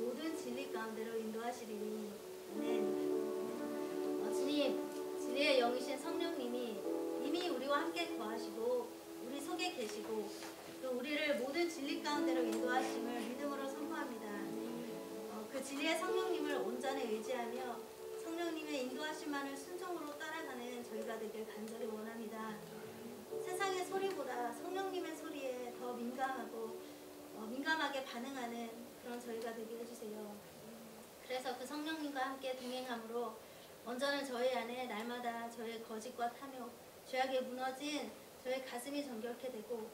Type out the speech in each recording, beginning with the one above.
모든 진리 가운데로 인도하시리니. 아멘. 주님, 진리의 영이신 성령님이 이미 우리와 함께 거하시고 우리 속에 계시고 또 우리를 모든 진리 가운데로 인도하심을 믿음으로 선포합니다. 그 진리의 성령님을 온전히 의지하며 성령님의 인도하심만을 순종으로 따라가는 저희가 되길 간절히 원합니다. 세상의 소리보다 성령님의 소리에 더 민감하게 반응하는 그런 저희가 되게 해주세요. 그래서 그 성령님과 함께 동행함으로 온전한 저희 안에 날마다 저의 거짓과 탐욕, 죄악에 무너진 저의 가슴이 정결케 되고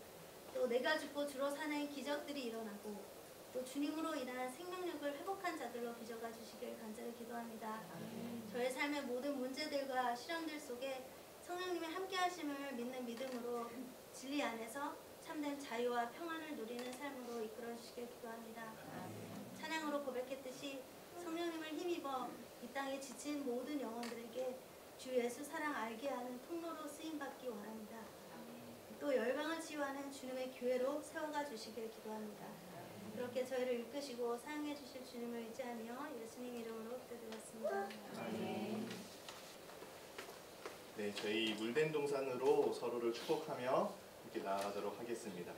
또 내가 죽고 주로 사는 기적들이 일어나고 또 주님으로 인한 생명력을 회복한 자들로 빚어가 주시길 간절히 기도합니다. 저의 삶의 모든 문제들과 시련들 속에 성령님의 함께하심을 믿는 믿음으로 진리 안에서 참된 자유와 평안을 누리는 삶으로 이끌어 주시길 기도합니다. 찬양으로 고백했듯이 성령님을 힘입어 이 땅에 지친 모든 영혼들에게 주 예수 사랑 알게 하는 통로로 쓰임받기 원합니다. 또 열방을 치유하는 주님의 교회로 세워가 주시길 기도합니다. 그렇게 저희를 이끄시고 사용해 주실 주님을 의지하며 예수님 이름으로 기도드렸습니다. 네, 저희 물된 동산으로 서로를 축복하며 이렇게 나아가도록 하겠습니다.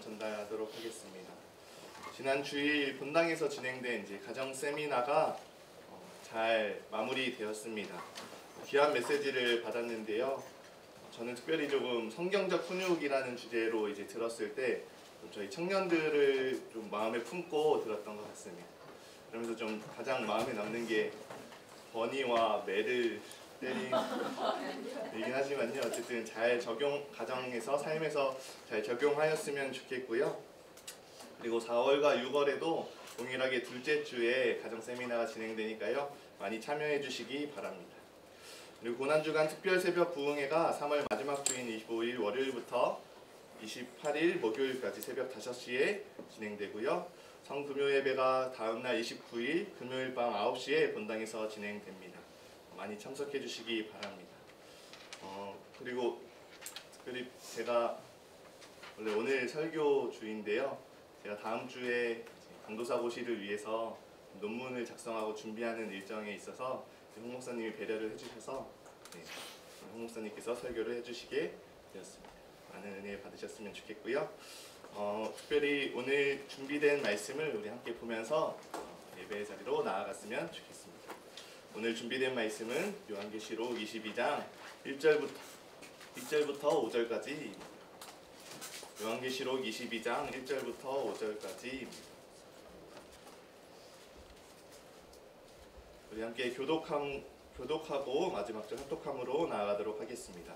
전달하도록 하겠습니다. 지난 주일 본당에서 진행된 가정 세미나가 잘 마무리되었습니다. 귀한 메시지를 받았는데요. 저는 특별히 조금 성경적 훈육이라는 주제로 들었을 때 저희 청년들을 좀 마음에 품고 들었던 것 같습니다. 그러면서 좀 가장 마음에 남는 게 버니와 매를 때린 얘긴 하지만요. 어쨌든 잘 가정에서 삶에서 잘 적용하였으면 좋겠고요. 그리고 4월과 6월에도 동일하게 둘째 주에 가정 세미나가 진행되니까요. 많이 참여해 주시기 바랍니다. 그리고 고난주간 특별 새벽 부흥회가 3월 마지막 주인 25일 월요일부터 28일 목요일까지 새벽 5시에 진행되고요. 성금요 예배가 다음날 29일 금요일 밤 9시에 본당에서 진행됩니다. 많이 참석해 주시기 바랍니다. 그리고 특별히 제가 원래 오늘 설교 주인데요. 제가 다음 주에 강도사고시를 위해서 논문을 작성하고 준비하는 일정에 있어서 홍 목사님이 배려를 해주셔서 홍 목사님께서 설교를 해주시게 되었습니다. 많은 은혜 받으셨으면 좋겠고요. 특별히 오늘 준비된 말씀을 우리 함께 보면서 예배의 자리로 나아갔으면 좋겠습니다. 오늘 준비된 말씀은 요한계시록 22장 1절부터 5절까지입니다. 요한계시록 22장 1절부터 5절까지입니다. 우리 함께 교독하고 마지막 절 합독함으로 나아가도록 하겠습니다.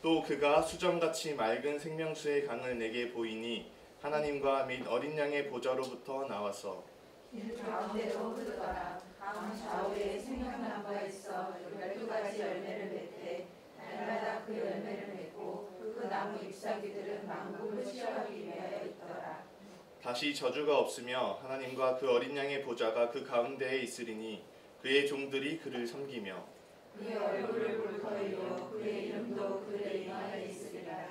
또 그가 수정같이 맑은 생명수의 강을 내게 보이니 하나님과 및 어린 양의 보좌로부터 나와서 길 가운데로 흐르더라. 강 좌우에 생명나무가 있어 12가지 열매를 맺되 날마다 그 열매를 맺고 그 나무 잎사귀들은 만국을 시험하기 위하여 있더라. 다시 저주가 없으며 하나님과 그 어린 양의 보좌가 그 가운데에 있으리니 그의 종들이 그를 섬기며 그의 얼굴을 볼 터이요 그의 이름도 그의 입 안에 있으리라.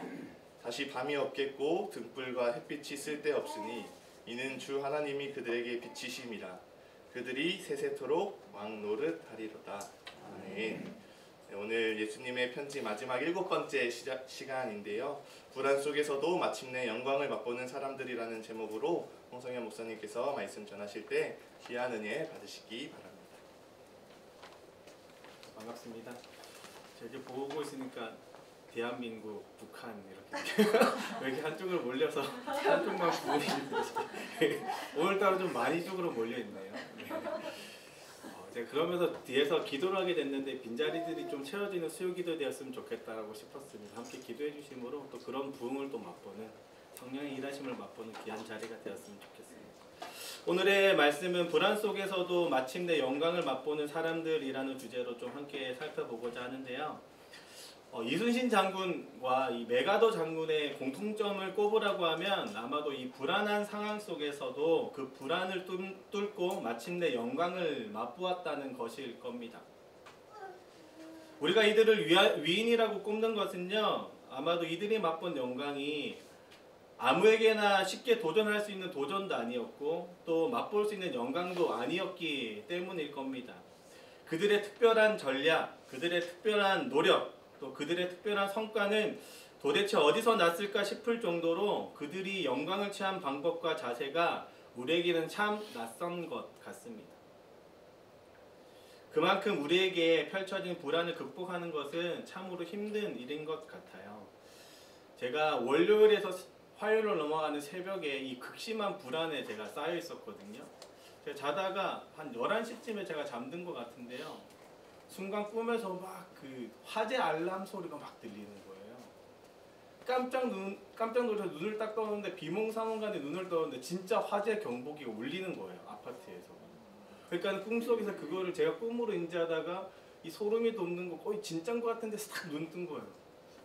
다시 밤이 없겠고 등불과 햇빛이 쓸데없으니 이는 주 하나님이 그들에게 빛이심이라. 그들이 세세토록 왕노릇하리로다. 아멘. 네, 오늘 예수님의 편지 마지막 7번째 시간인데요. 불안 속에서도 마침내 영광을 맛보는 사람들이라는 제목으로 홍성현 목사님께서 말씀 전하실 때 귀한 은혜 받으시기 바랍니다. 반갑습니다. 저기 보고 있으니까 대한민국, 북한 이렇게 왜 이렇게 한쪽으로 몰려서 한쪽만 부분이 오늘따라 좀 많이 쪽으로 몰려 있네요. 네. 제가 그러면서 뒤에서 기도를 하게 됐는데 빈자리들이 좀 채워지는 수요기도 되었으면 좋겠다라고 싶었습니다. 함께 기도해 주심으로 또 그런 부흥을 또 맛보는 성령의 일하심을 맛보는 귀한 자리가 되었으면 좋겠습니다. 오늘의 말씀은 불안 속에서도 마침내 영광을 맛보는 사람들이라는 주제로 좀 함께 살펴보고자 하는데요. 이순신 장군과 이 메가더 장군의 공통점을 꼽으라고 하면 아마도 이 불안한 상황 속에서도 그 불안을 뚫고 마침내 영광을 맛보았다는 것일 겁니다. 우리가 이들을 위인이라고 꼽는 것은요, 아마도 이들이 맛본 영광이 아무에게나 쉽게 도전할 수 있는 도전도 아니었고 또 맛볼 수 있는 영광도 아니었기 때문일 겁니다. 그들의 특별한 전략, 그들의 특별한 노력, 또 그들의 특별한 성과는 도대체 어디서 났을까 싶을 정도로 그들이 영광을 취한 방법과 자세가 우리에게는 참 낯선 것 같습니다. 그만큼 우리에게 펼쳐진 불안을 극복하는 것은 참으로 힘든 일인 것 같아요. 제가 월요일에서 화요일로 넘어가는 새벽에 이 극심한 불안에 제가 쌓여 있었거든요. 제가 자다가 한 11시쯤에 제가 잠든 것 같은데요. 순간 꿈에서 막 그 화재 알람 소리가 막 들리는 거예요. 깜짝 놀라서 눈을 딱 떠는데 비몽사몽간에 눈을 떠는데 진짜 화재 경보기가 울리는 거예요. 아파트에서. 그러니까 꿈속에서 그거를 제가 꿈으로 인지하다가 이 소름이 돋는 거 거의 진짜인 것 같은데 딱 눈 뜬 거예요.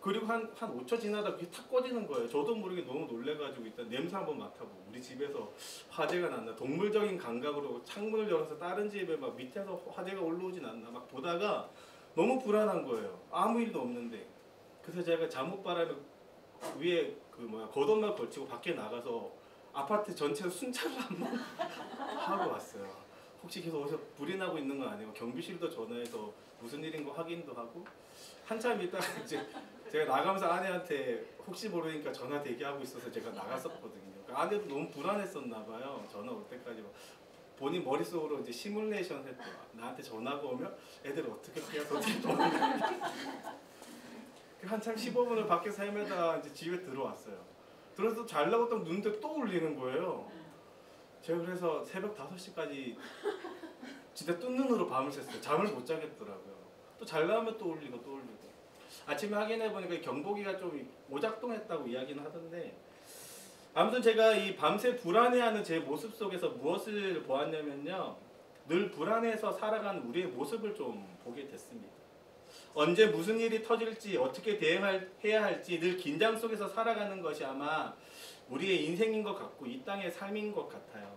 그리고 한 5초 지나다 그게 탁 꺼지는 거예요. 저도 모르게 너무 놀래가지고 일단 냄새 한번 맡아보고 우리 집에서 화재가 났나, 동물적인 감각으로 창문을 열어서 다른 집에 막 밑에서 화재가 올라오진 않나 막 보다가 너무 불안한 거예요. 아무 일도 없는데. 그래서 제가 잠옷바람에 위에 겉옷만 걸치고 밖에 나가서 아파트 전체를 순찰을 한번 하고 왔어요. 혹시 계속 어디서 불이 나고 있는 건 아니고 경비실도 전화해서 무슨 일인 거 확인도 하고 한참 있다가 이제 제가 나가면서 아내한테 혹시 모르니까 전화 대기하고 있어서 제가 나갔었거든요. 그러니까 아내도 너무 불안했었나 봐요. 전화 올 때까지 본인 머릿속으로 이제 시뮬레이션 했대요. 나한테 전화가 오면 애들 어떻게 피해서 어떻게 한참 15분을 밖에서 헤매다가 이제 집에 들어왔어요. 들어서 자려고 딱 눈데 또 울리는 거예요. 제가 그래서 새벽 5시까지 진짜 뜬 눈으로 밤을 샜어요. 잠을 못 자겠더라고요. 또 자려면 또 울리고 또 울리고. 아침에 확인해보니까 경보기가 좀 오작동했다고 이야기는 하던데 아무튼 제가 이 밤새 불안해하는 제 모습 속에서 무엇을 보았냐면요. 늘 불안해서 살아가는 우리의 모습을 좀 보게 됐습니다. 언제 무슨 일이 터질지 어떻게 대응해야 할지 늘 긴장 속에서 살아가는 것이 아마 우리의 인생인 것 같고 이 땅의 삶인 것 같아요.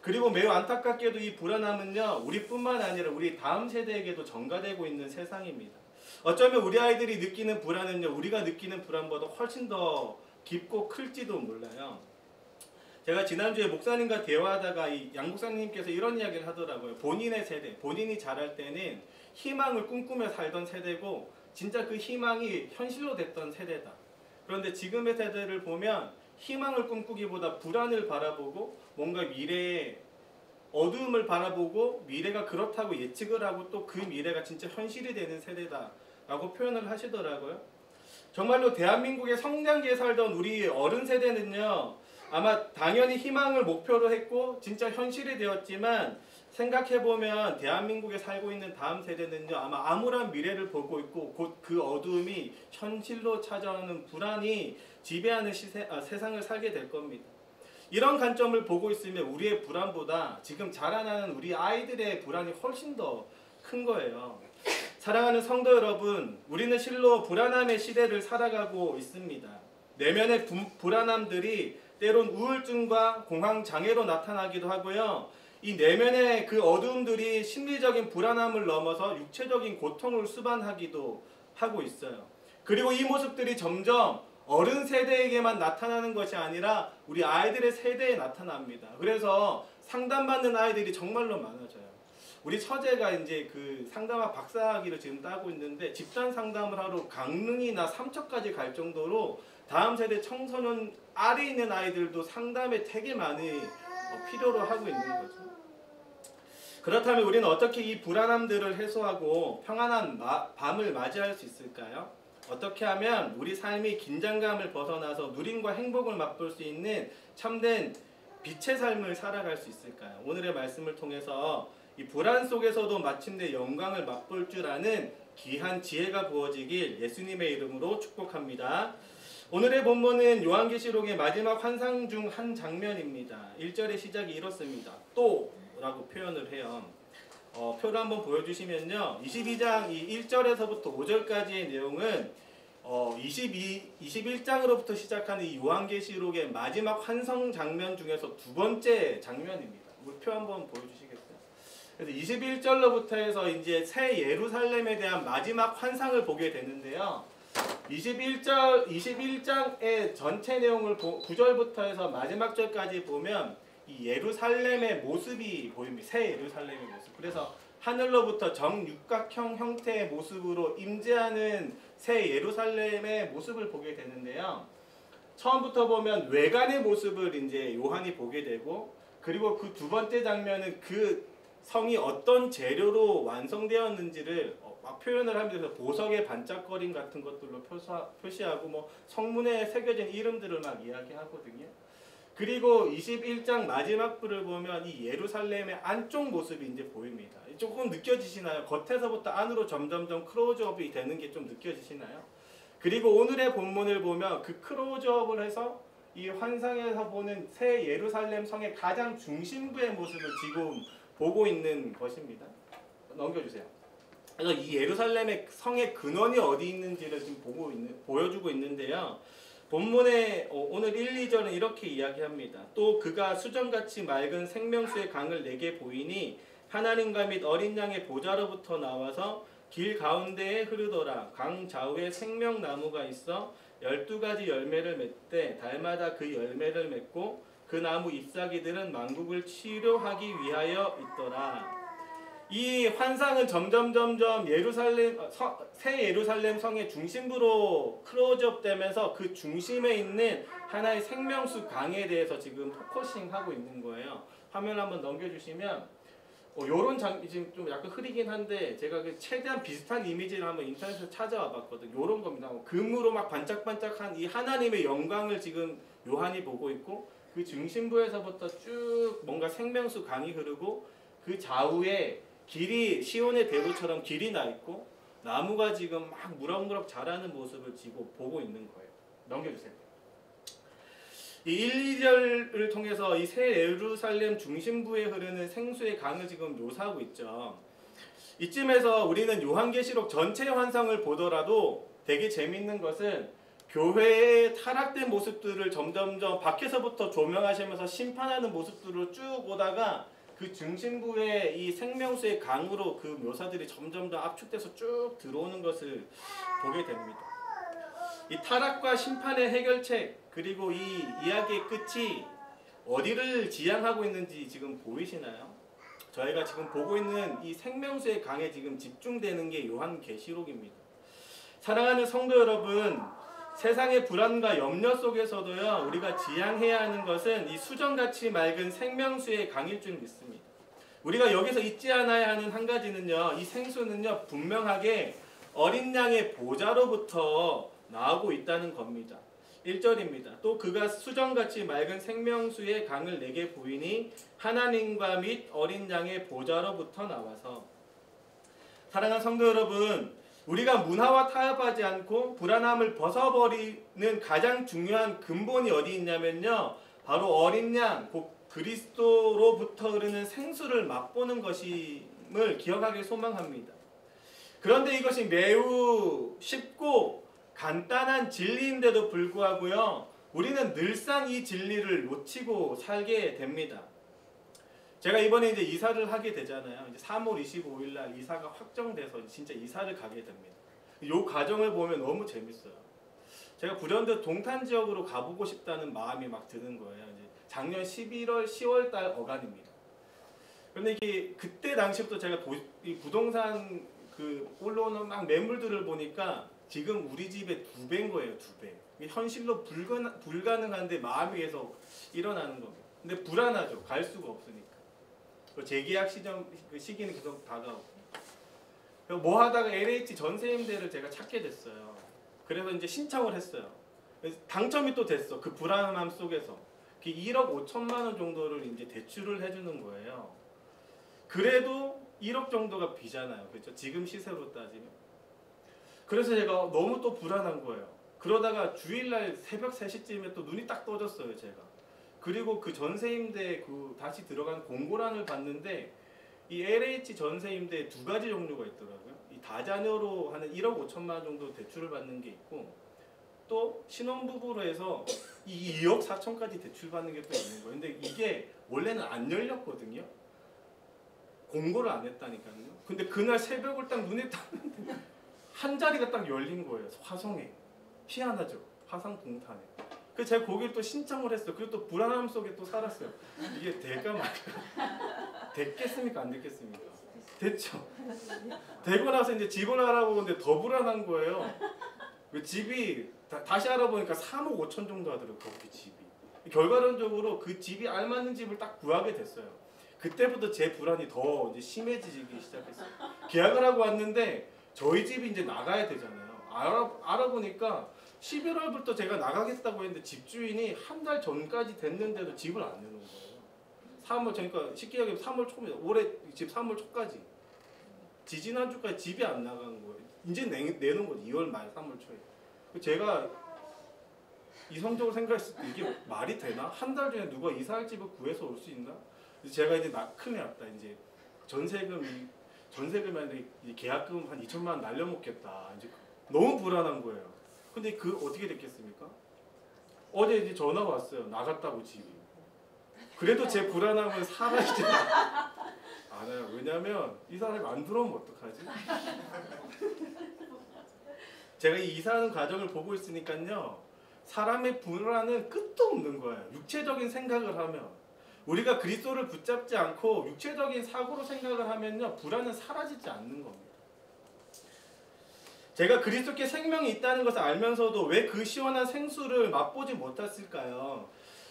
그리고 매우 안타깝게도 이 불안함은요. 우리뿐만 아니라 우리 다음 세대에게도 전가되고 있는 세상입니다. 어쩌면 우리 아이들이 느끼는 불안은요. 우리가 느끼는 불안보다 훨씬 더 깊고 클지도 몰라요. 제가 지난주에 목사님과 대화하다가 이 양 목사님께서 이런 이야기를 하더라고요. 본인의 세대, 본인이 자랄 때는 희망을 꿈꾸며 살던 세대고 진짜 그 희망이 현실로 됐던 세대다. 그런데 지금의 세대를 보면 희망을 꿈꾸기보다 불안을 바라보고 뭔가 미래의 어두움을 바라보고 미래가 그렇다고 예측을 하고 또 그 미래가 진짜 현실이 되는 세대다라고 표현을 하시더라고요. 정말로 대한민국의 성장기에 살던 우리 어른 세대는요. 아마 당연히 희망을 목표로 했고 진짜 현실이 되었지만 생각해보면 대한민국에 살고 있는 다음 세대는요. 아마 암울한 미래를 보고 있고 곧 그 어두움이 현실로 찾아오는 불안이 지배하는 세상을 살게 될 겁니다. 이런 관점을 보고 있으면 우리의 불안보다 지금 자라나는 우리 아이들의 불안이 훨씬 더 큰 거예요. 사랑하는 성도 여러분, 우리는 실로 불안함의 시대를 살아가고 있습니다. 내면의 불안함들이 때론 우울증과 공황장애로 나타나기도 하고요. 이 내면의 그 어두움들이 심리적인 불안함을 넘어서 육체적인 고통을 수반하기도 하고 있어요. 그리고 이 모습들이 점점 어른 세대에게만 나타나는 것이 아니라 우리 아이들의 세대에 나타납니다. 그래서 상담받는 아이들이 정말로 많아져요. 우리 처제가 이제 그 상담학 박사학위를 지금 따고 있는데 집단 상담을 하러 강릉이나 삼척까지 갈 정도로 다음 세대 청소년 아래 있는 아이들도 상담에 되게 많이 필요로 하고 있는 거죠. 그렇다면 우리는 어떻게 이 불안함들을 해소하고 평안한 밤을 맞이할 수 있을까요? 어떻게 하면 우리 삶이 긴장감을 벗어나서 누림과 행복을 맛볼 수 있는 참된 빛의 삶을 살아갈 수 있을까요? 오늘의 말씀을 통해서 이 불안 속에서도 마침내 영광을 맛볼 줄 아는 귀한 지혜가 부어지길 예수님의 이름으로 축복합니다. 오늘의 본문은 요한계시록의 마지막 환상 중 한 장면입니다. 1절의 시작이 이렇습니다. 또 라고 표현을 해요. 표를 한번 보여주시면요. 22장 1절에서부터 5절까지의 내용은 21장으로부터 시작하는 이 요한계시록의 마지막 환상 장면 중에서 두 번째 장면입니다. 표 한번 보여주시겠어요? 그래서 21절로부터 해서 이제 새 예루살렘에 대한 마지막 환상을 보게 되는데요. 21장의 전체 내용을 9절부터 해서 마지막 절까지 보면 이 예루살렘의 모습이 보입니다. 새 예루살렘의 모습. 그래서 하늘로부터 정육각형 형태의 모습으로 임재하는 새 예루살렘의 모습을 보게 되는데요. 처음부터 보면 외관의 모습을 이제 요한이 보게 되고, 그리고 그 두 번째 장면은 그 성이 어떤 재료로 완성되었는지를 막 표현을 하면서 보석의 반짝거림 같은 것들로 표시하고 뭐 성문에 새겨진 이름들을 막 이야기하거든요. 그리고 21장 마지막 부를 보면 이 예루살렘의 안쪽 모습이 이제 보입니다. 조금 느껴지시나요? 겉에서부터 안으로 점점점 클로즈업이 되는 게 좀 느껴지시나요? 그리고 오늘의 본문을 보면 그 클로즈업을 해서 이 환상에서 보는 새 예루살렘 성의 가장 중심부의 모습을 지금 보고 있는 것입니다. 넘겨주세요. 그래서 이 예루살렘의 성의 근원이 어디 있는지를 지금 보여주고 있는데요. 본문의 오늘 1, 2절은 이렇게 이야기합니다. 또 그가 수정같이 맑은 생명수의 강을 내게 보이니 하나님과 및 어린 양의 보좌로부터 나와서 길 가운데에 흐르더라. 강 좌우에 생명나무가 있어 12가지 열매를 맺되 달마다 그 열매를 맺고 그 나무 잎사귀들은 만국을 치료하기 위하여 있더라. 이 환상은 점점 새 예루살렘 성의 중심부로 클로즈업 되면서 그 중심에 있는 하나의 생명수 강에 대해서 지금 포커싱하고 있는 거예요. 화면 한번 넘겨주시면 요런 지금 좀 약간 흐리긴 한데 제가 최대한 비슷한 이미지를 한번 인터넷에서 찾아와 봤거든요. 요런 겁니다. 금으로 막 반짝반짝한 이 하나님의 영광을 지금 요한이 보고 있고, 그 중심부에서부터 쭉 뭔가 생명수 강이 흐르고 그 좌우에 길이 시온의 대로처럼 길이 나 있고 나무가 지금 막 무럭무럭 자라는 모습을 지금 보고 있는 거예요. 넘겨주세요. 이 1, 2절을 통해서 이 새 예루살렘 중심부에 흐르는 생수의 강을 지금 묘사하고 있죠. 이쯤에서 우리는 요한계시록 전체 환상을 보더라도 되게 재밌는 것은 교회의 타락된 모습들을 점점점 밖에서부터 조명하시면서 심판하는 모습들로 쭉 오다가 그 중심부에 이 생명수의 강으로 그 묘사들이 점점 더 압축돼서 쭉 들어오는 것을 보게 됩니다. 이 타락과 심판의 해결책, 그리고 이 이야기의 끝이 어디를 지향하고 있는지 지금 보이시나요? 저희가 지금 보고 있는 이 생명수의 강에 지금 집중되는 게 요한계시록입니다. 사랑하는 성도 여러분, 세상의 불안과 염려 속에서도요, 우리가 지향해야 하는 것은 이 수정같이 맑은 생명수의 강일 줄 믿습니다. 우리가 여기서 잊지 않아야 하는 한 가지는요, 이 생수는요, 분명하게 어린 양의 보좌로부터 나오고 있다는 겁니다. 1절입니다. 또 그가 수정같이 맑은 생명수의 강을 내게 보이니 하나님과 및 어린 양의 보좌로부터 나와서. 사랑하는 성도 여러분, 우리가 문화와 타협하지 않고 불안함을 벗어버리는 가장 중요한 근본이 어디 있냐면요, 바로 어린 양, 곧 그리스도로부터 흐르는 생수를 맛보는 것임을 기억하길 소망합니다. 그런데 이것이 매우 쉽고 간단한 진리인데도 불구하고요, 우리는 늘상 이 진리를 놓치고 살게 됩니다. 제가 이번에 이제 이사를 하게 되잖아요. 이제 3월 25일 날 이사가 확정돼서 진짜 이사를 가게 됩니다. 이 과정을 보면 너무 재밌어요. 제가 불현듯 동탄 지역으로 가보고 싶다는 마음이 막 드는 거예요. 이제 작년 11월, 10월 달 어간입니다. 그런데 이게 그때 당시부터 제가 이 부동산 그 올라오는 막 매물들을 보니까 지금 우리 집의 2배인 거예요, 2배. 현실로 불가능한데 마음이 계속 일어나는 겁니다. 근데 불안하죠. 갈 수가 없으니까. 재계약 시기는 계속 다가오고. 뭐 하다가 LH 전세 임대를 제가 찾게 됐어요. 그래서 이제 신청을 했어요. 당첨이 또 됐어. 그 불안함 속에서. 1억 5천만 원 정도를 이제 대출을 해주는 거예요. 그래도 1억 정도가 비잖아요. 그렇죠? 지금 시세로 따지면. 그래서 제가 너무 또 불안한 거예요. 그러다가 주일날 새벽 3시쯤에 또 눈이 딱 떠졌어요, 제가. 그리고 그 전세임대 다시 들어간 공고란을 봤는데 이 LH 전세임대 2가지 종류가 있더라고요. 이 다자녀로 하는 1억 5천만 원 정도 대출을 받는 게 있고 또 신혼부부로 해서 2억 4천까지 대출받는 게 또 있는 거예요. 근데 이게 원래는 안 열렸거든요. 공고를 안 했다니까요. 근데 그날 새벽을 딱 눈에 떴는데 한 자리가 딱 열린 거예요. 화성에. 희한하죠. 화성 동탄에. 그래서 제가 거기를 또 신청을 했어요. 그리고 또 불안함 속에 또 살았어요. 이게 될까 말까. 됐겠습니까? 안 됐겠습니까? 됐죠. 되고 나서 이제 집을 알아보는데 더 불안한 거예요. 그 집이 다시 알아보니까 3억 5천 정도 하더라고요. 거기 집이. 결과론적으로 그 집이 알맞는 집을 딱 구하게 됐어요. 그때부터 제 불안이 더 이제 심해지기 시작했어요. 계약을 하고 왔는데 저희 집이 이제 나가야 되잖아요. 알아보니까 11월부터 제가 나가겠다고 했는데 집주인이 한 달 전까지 됐는데도 집을 안 내놓은 거예요. 3월, 그러니까 쉽게 얘기하면 3월 초입니다. 올해 집 3월 초까지. 지지난주까지 집이 안 나간 거예요. 이제 내놓은 거죠. 2월 말, 3월 초에. 제가 이성적으로 생각했을 때 이게 말이 되나? 한 달 전에 누가 이사할 집을 구해서 올 수 있나? 제가 이제 큰일 났다. 이제 전세금이 아니라 계약금 한 2천만 원 날려먹겠다. 이제 너무 불안한 거예요. 근데 어떻게 됐겠습니까? 어제 이제 전화가 왔어요. 나갔다고 집이. 그래도 제 불안함은 사라지지 않아요. 왜냐면 이 사람이 안 들어오면 어떡하지? 제가 이 이사하는 과정을 보고 있으니까요. 사람의 불안은 끝도 없는 거예요. 육체적인 생각을 하면. 우리가 그리스도를 붙잡지 않고 육체적인 사고로 생각을 하면요. 불안은 사라지지 않는 겁니다. 제가 그리스도께 생명이 있다는 것을 알면서도 왜 그 시원한 생수를 맛보지 못했을까요?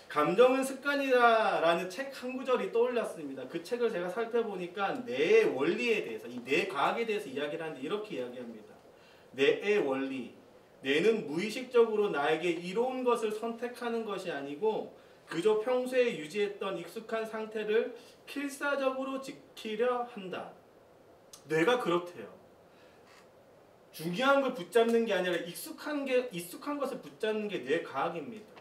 감정은 습관이다라는 책 한 구절이 떠올랐습니다. 그 책을 제가 살펴보니까 뇌의 원리에 대해서, 이 뇌과학에 대해서 이야기를 하는데 이렇게 이야기합니다. 뇌의 원리. 뇌는 무의식적으로 나에게 이로운 것을 선택하는 것이 아니고 그저 평소에 유지했던 익숙한 상태를 필사적으로 지키려 한다. 뇌가 그렇대요. 중요한 걸 붙잡는 게 아니라 익숙한 것을 붙잡는 게 뇌과학입니다.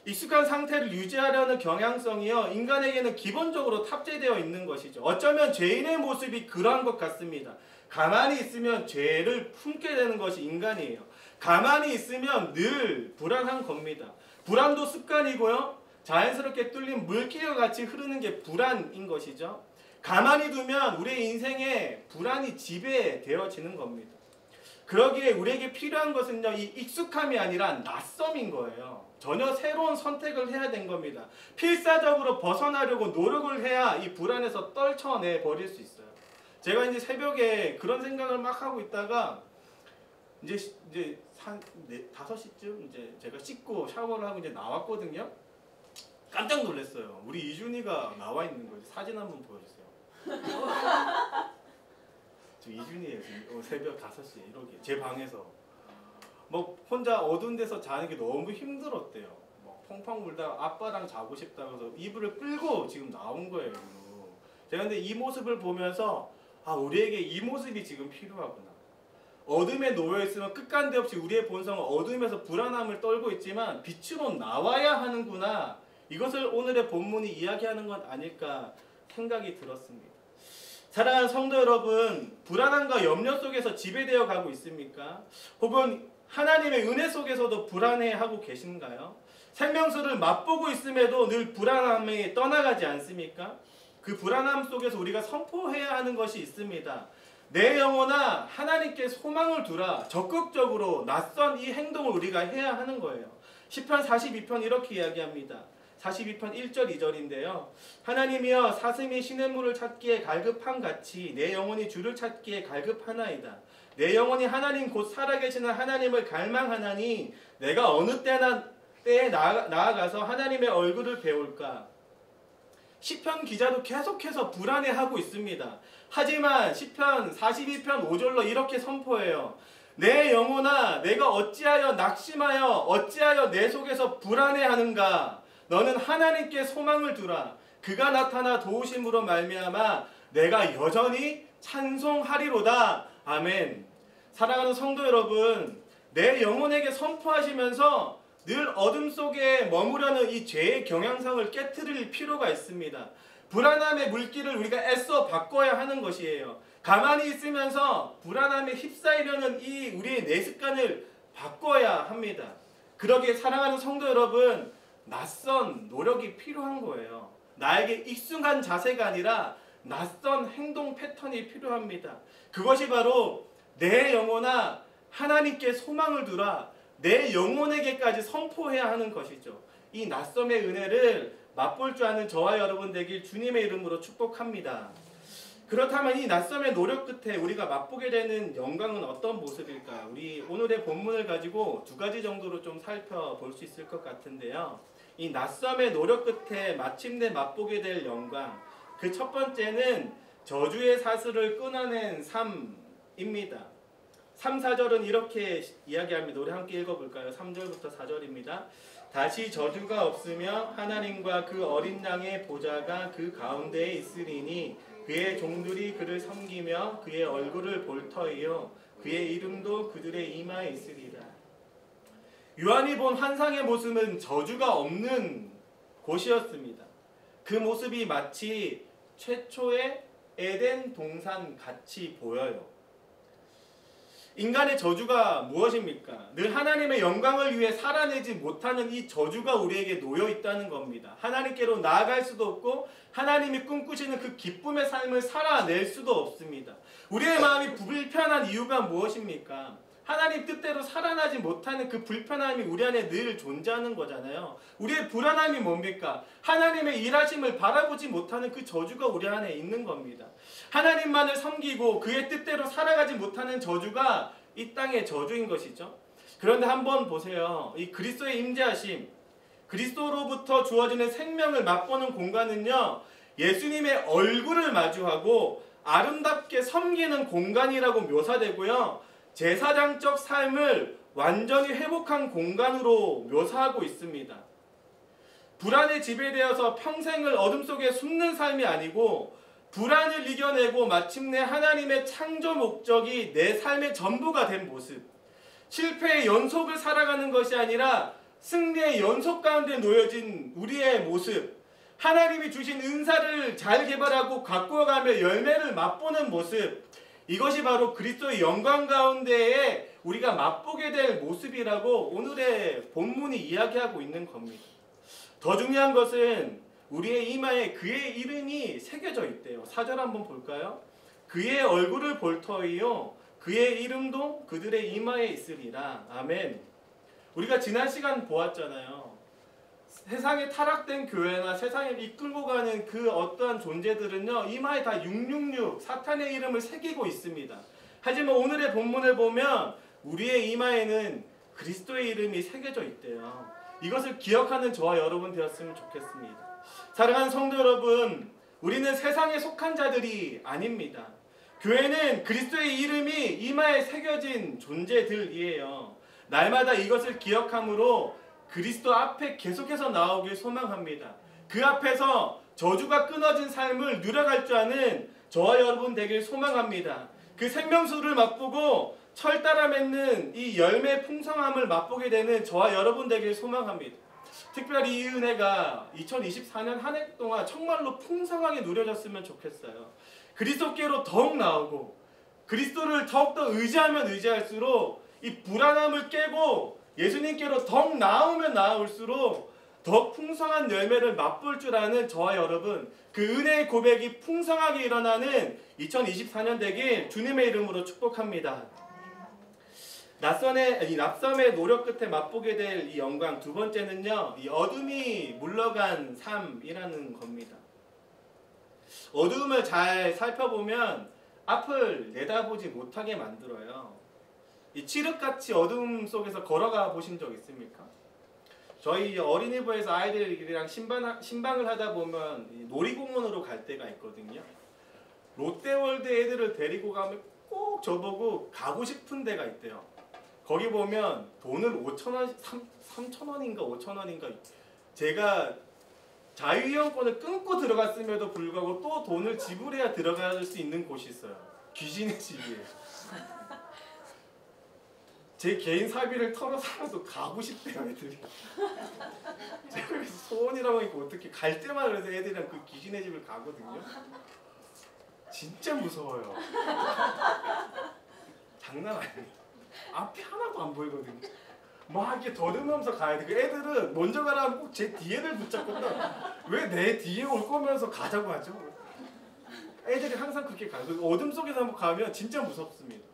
익숙한 상태를 유지하려는 경향성이요. 인간에게는 기본적으로 탑재되어 있는 것이죠. 어쩌면 죄인의 모습이 그러한 것 같습니다. 가만히 있으면 죄를 품게 되는 것이 인간이에요. 가만히 있으면 늘 불안한 겁니다. 불안도 습관이고요. 자연스럽게 뚫린 물길과 같이 흐르는 게 불안인 것이죠. 가만히 두면 우리의 인생에 불안이 지배되어지는 겁니다. 그러기에 우리에게 필요한 것은요, 이 익숙함이 아니라 낯섦인 거예요. 전혀 새로운 선택을 해야 된 겁니다. 필사적으로 벗어나려고 노력을 해야 이 불안에서 떨쳐내 버릴 수 있어요. 제가 이제 새벽에 그런 생각을 막 하고 있다가 이제 5시쯤 이제 제가 씻고 샤워를 하고 이제 나왔거든요. 깜짝 놀랐어요. 우리 이준이가 나와 있는 거예요. 사진 한번 보여주세요. 저 이준이에요. 지금 새벽 5시에 이렇게 제 방에서 뭐 혼자 어두운 데서 자는 게 너무 힘들었대요. 뭐 펑펑 울다가 아빠랑 자고 싶다고 해서 이불을 끌고 지금 나온 거예요. 제가 근데 이 모습을 보면서 우리에게 이 모습이 지금 필요하구나. 어둠에 놓여있으면 끝간데 없이 우리의 본성은 어둠에서 불안함을 떨고 있지만 빛으로 나와야 하는구나. 이것을 오늘의 본문이 이야기하는 건 아닐까 생각이 들었습니다. 사랑하는 성도 여러분, 불안함과 염려 속에서 지배되어 가고 있습니까? 혹은 하나님의 은혜 속에서도 불안해하고 계신가요? 생명수를 맛보고 있음에도 늘 불안함에 떠나가지 않습니까? 그 불안함 속에서 우리가 선포해야 하는 것이 있습니다. 내 영혼아 하나님께 소망을 두라. 적극적으로 낯선 이 행동을 우리가 해야 하는 거예요. 시편 42편 이렇게 이야기합니다. 42편 1절 2절인데요. 하나님이여 사슴이 시냇물을 찾기에 갈급한 같이 내 영혼이 주를 찾기에 갈급하나이다. 내 영혼이 하나님 곧 살아계시는 하나님을 갈망하나니 내가 어느 때에 나아가서 하나님의 얼굴을 배울까. 시편 기자도 계속해서 불안해하고 있습니다. 하지만 시편 42편 5절로 이렇게 선포해요. 내 영혼아 내가 어찌하여 낙심하여 어찌하여 내 속에서 불안해하는가. 너는 하나님께 소망을 두라. 그가 나타나 도우심으로 말미암아 내가 여전히 찬송하리로다. 아멘. 사랑하는 성도 여러분, 내 영혼에게 선포하시면서 늘 어둠 속에 머무르는 이 죄의 경향성을 깨트릴 필요가 있습니다. 불안함의 물길을 우리가 애써 바꿔야 하는 것이에요. 가만히 있으면서 불안함에 휩싸이려는 이 우리의 내 습관을 바꿔야 합니다. 그러기에 사랑하는 성도 여러분, 낯선 노력이 필요한 거예요. 나에게 익숙한 자세가 아니라 낯선 행동 패턴이 필요합니다. 그것이 바로 내 영혼아 하나님께 소망을 두라. 내 영혼에게까지 선포해야 하는 것이죠. 이 낯섦의 은혜를 맛볼 줄 아는 저와 여러분 되길 주님의 이름으로 축복합니다. 그렇다면 이 낯섦의 노력 끝에 우리가 맛보게 되는 영광은 어떤 모습일까요? 우리 오늘의 본문을 가지고 두 가지 정도로 좀 살펴볼 수 있을 것 같은데요. 이 낯섦의 노력 끝에 마침내 맛보게 될 영광, 그 첫 번째는 저주의 사슬을 끊어낸 삶입니다. 3, 4절은 이렇게 이야기합니다. 우리 함께 읽어볼까요? 3절부터 4절입니다. 다시 저주가 없으며 하나님과 그 어린 양의 보좌가 그 가운데에 있으리니 그의 종들이 그를 섬기며 그의 얼굴을 볼 터이요 그의 이름도 그들의 이마에 있으리라. 요한이 본 환상의 모습은 저주가 없는 곳이었습니다. 그 모습이 마치 최초의 에덴 동산 같이 보여요. 인간의 저주가 무엇입니까? 늘 하나님의 영광을 위해 살아내지 못하는 이 저주가 우리에게 놓여 있다는 겁니다. 하나님께로 나아갈 수도 없고 하나님이 꿈꾸시는 그 기쁨의 삶을 살아낼 수도 없습니다. 우리의 마음이 불편한 이유가 무엇입니까? 하나님 뜻대로 살아나지 못하는 그 불편함이 우리 안에 늘 존재하는 거잖아요. 우리의 불안함이 뭡니까? 하나님의 일하심을 바라보지 못하는 그 저주가 우리 안에 있는 겁니다. 하나님만을 섬기고 그의 뜻대로 살아가지 못하는 저주가 이 땅의 저주인 것이죠. 그런데 한번 보세요. 이 그리스도의 임재하심, 그리스도로부터 주어지는 생명을 맛보는 공간은요, 예수님의 얼굴을 마주하고 아름답게 섬기는 공간이라고 묘사되고요, 제사장적 삶을 완전히 회복한 공간으로 묘사하고 있습니다. 불안에 지배되어서 평생을 어둠 속에 숨는 삶이 아니고 불안을 이겨내고 마침내 하나님의 창조 목적이 내 삶의 전부가 된 모습. 실패의 연속을 살아가는 것이 아니라 승리의 연속 가운데 놓여진 우리의 모습. 하나님이 주신 은사를 잘 개발하고 가꾸어가며 열매를 맛보는 모습. 이것이 바로 그리스도의 영광 가운데에 우리가 맛보게 될 모습이라고 오늘의 본문이 이야기하고 있는 겁니다. 더 중요한 것은 우리의 이마에 그의 이름이 새겨져 있대요. 4절 한번 볼까요? 그의 얼굴을 볼 터이요 그의 이름도 그들의 이마에 있으리라. 아멘. 우리가 지난 시간 보았잖아요. 세상에 타락된 교회나 세상을 이끌고 가는 그 어떠한 존재들은요, 이마에 다 666 사탄의 이름을 새기고 있습니다. 하지만 오늘의 본문을 보면 우리의 이마에는 그리스도의 이름이 새겨져 있대요. 이것을 기억하는 저와 여러분 되었으면 좋겠습니다. 사랑하는 성도 여러분, 우리는 세상에 속한 자들이 아닙니다. 교회는 그리스도의 이름이 이마에 새겨진 존재들이에요. 날마다 이것을 기억함으로 그리스도 앞에 계속해서 나오길 소망합니다. 그 앞에서 저주가 끊어진 삶을 누려갈 줄 아는 저와 여러분 되길 소망합니다. 그 생명수를 맛보고 철 따라 맺는 이 열매 풍성함을 맛보게 되는 저와 여러분 되길 소망합니다. 특별히 이 은혜가 2024년 한 해 동안 정말로 풍성하게 누려졌으면 좋겠어요. 그리스도께로 더욱 나오고 그리스도를 더욱더 의지하면 의지할수록 이 불안함을 깨고 예수님께로 더욱 나오면 나올수록 더 풍성한 열매를 맛볼 줄 아는 저와 여러분, 그 은혜의 고백이 풍성하게 일어나는 2024년 되길 주님의 이름으로 축복합니다. 낯섦의 노력 끝에 맛보게 될 이 영광. 두 번째는요, 이 어둠이 물러간 삶이라는 겁니다. 어둠을 잘 살펴보면 앞을 내다보지 못하게 만들어요. 이 칠흑같이 어둠 속에서 걸어가 보신 적 있습니까? 저희 어린이부에서 아이들이랑 신방을 하다 보면 놀이공원으로 갈 때가 있거든요. 롯데월드 애들을 데리고 가면 꼭 저보고 가고 싶은 데가 있대요. 거기 보면 돈을 5,000원, 3,000원인가 5,000원인가 제가 자유이용권을 끊고 들어갔음에도 불구하고 또 돈을 지불해야 들어갈 수 있는 곳이 있어요. 귀신의 집이에요. 제 개인 사비를 털어서라도 가고 싶대요, 애들이. 제가 그래서 소원이라고 하니까 어떻게 갈 때마다 그래서 애들이랑 그 귀신의 집을 가거든요. 진짜 무서워요. 장난 아니에요. 앞이 하나도 안 보이거든요. 막 이렇게 더듬으면서 가야 돼. 그 애들은 먼저 가라면 꼭 제 뒤에를 붙잡거든. 왜 내 뒤에 올 거면서 가자고 하죠? 애들이 항상 그렇게 가요. 어둠 속에서 한번 가면 진짜 무섭습니다.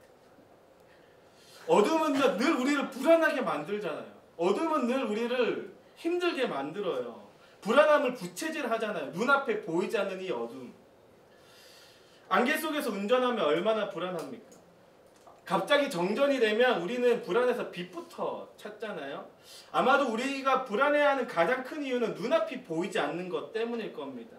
어둠은 늘 우리를 불안하게 만들잖아요. 어둠은 늘 우리를 힘들게 만들어요. 불안함을 부채질하잖아요. 눈앞에 보이지 않는 이 어둠. 안개 속에서 운전하면 얼마나 불안합니까? 갑자기 정전이 되면 우리는 불안해서 빛부터 찾잖아요. 아마도 우리가 불안해하는 가장 큰 이유는 눈앞이 보이지 않는 것 때문일 겁니다.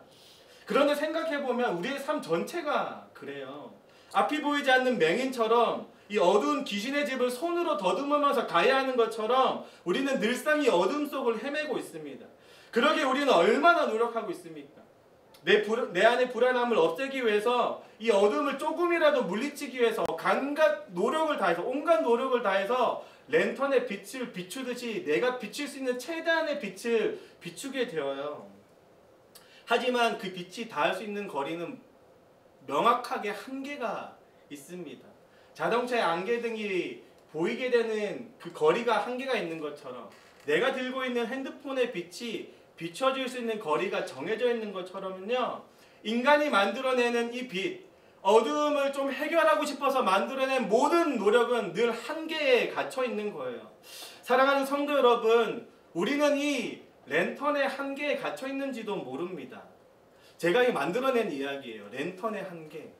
그런데 생각해보면 우리의 삶 전체가 그래요. 앞이 보이지 않는 맹인처럼 이 어두운 귀신의 집을 손으로 더듬으면서 가야 하는 것처럼 우리는 늘상 이 어둠 속을 헤매고 있습니다. 그러기에 우리는 얼마나 노력하고 있습니까? 내 안의 불안함을 없애기 위해서 이 어둠을 조금이라도 물리치기 위해서 온갖 노력을 다해서 랜턴의 빛을 비추듯이 내가 비출 수 있는 최대한의 빛을 비추게 되어요. 하지만 그 빛이 닿을 수 있는 거리는 명확하게 한계가 있습니다. 자동차의 안개등이 보이게 되는 그 거리가 한계가 있는 것처럼 내가 들고 있는 핸드폰의 빛이 비춰질 수 있는 거리가 정해져 있는 것처럼요. 인간이 만들어내는 이 빛, 어두움을 좀 해결하고 싶어서 만들어낸 모든 노력은 늘 한계에 갇혀 있는 거예요. 사랑하는 성도 여러분, 우리는 이 랜턴의 한계에 갇혀 있는지도 모릅니다. 제가 이 만들어낸 이야기예요. 랜턴의 한계.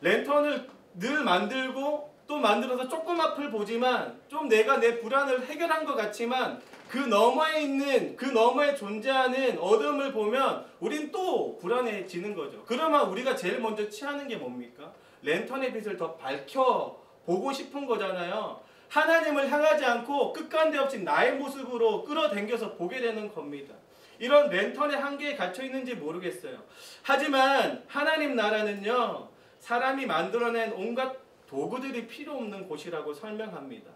랜턴을 늘 만들고 또 만들어서 조금 앞을 보지만 좀 내가 내 불안을 해결한 것 같지만 그 너머에 존재하는 어둠을 보면 우린 또 불안해지는 거죠. 그러면 우리가 제일 먼저 취하는 게 뭡니까? 랜턴의 빛을 더 밝혀보고 싶은 거잖아요. 하나님을 향하지 않고 끝간데 없이 나의 모습으로 끌어당겨서 보게 되는 겁니다. 이런 랜턴의 한계에 갇혀 있는지 모르겠어요. 하지만 하나님 나라는요, 사람이 만들어낸 온갖 도구들이 필요 없는 곳이라고 설명합니다.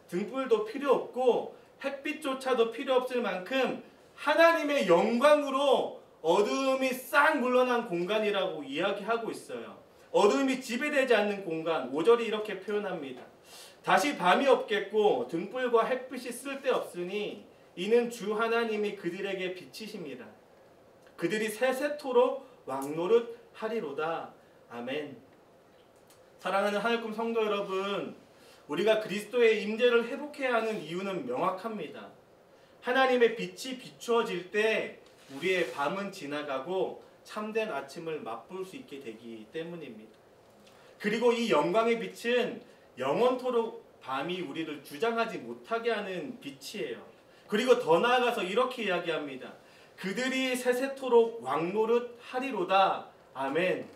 등불도 필요 없고 햇빛조차도 필요 없을 만큼 하나님의 영광으로 어둠이 싹 물러난 공간이라고 이야기하고 있어요. 어둠이 지배되지 않는 공간, 5절이 이렇게 표현합니다. 다시 밤이 없겠고 등불과 햇빛이 쓸데없으니 이는 주 하나님이 그들에게 빛이십니다. 그들이 세세토록 왕노릇 하리로다. 아멘. 사랑하는 하늘꿈 성도 여러분, 우리가 그리스도의 임재를 회복해야 하는 이유는 명확합니다. 하나님의 빛이 비추어질 때 우리의 밤은 지나가고 참된 아침을 맛볼 수 있게 되기 때문입니다. 그리고 이 영광의 빛은 영원토록 밤이 우리를 주장하지 못하게 하는 빛이에요. 그리고 더 나아가서 이렇게 이야기합니다. 그들이 세세토록 왕노릇 하리로다. 아멘.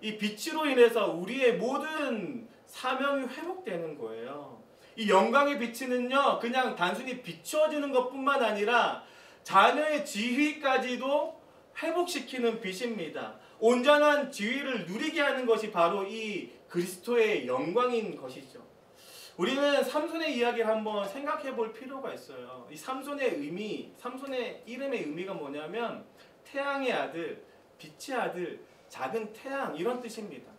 이 빛으로 인해서 우리의 모든 사명이 회복되는 거예요. 이 영광의 빛은요, 그냥 단순히 비추어지는 것뿐만 아니라 자녀의 지위까지도 회복시키는 빛입니다. 온전한 지위를 누리게 하는 것이 바로 이 그리스도의 영광인 것이죠. 우리는 삼손의 이야기를 한번 생각해 볼 필요가 있어요. 이 삼손의 이름의 의미가 뭐냐면 태양의 아들, 빛의 아들, 작은 태양, 이런 뜻입니다.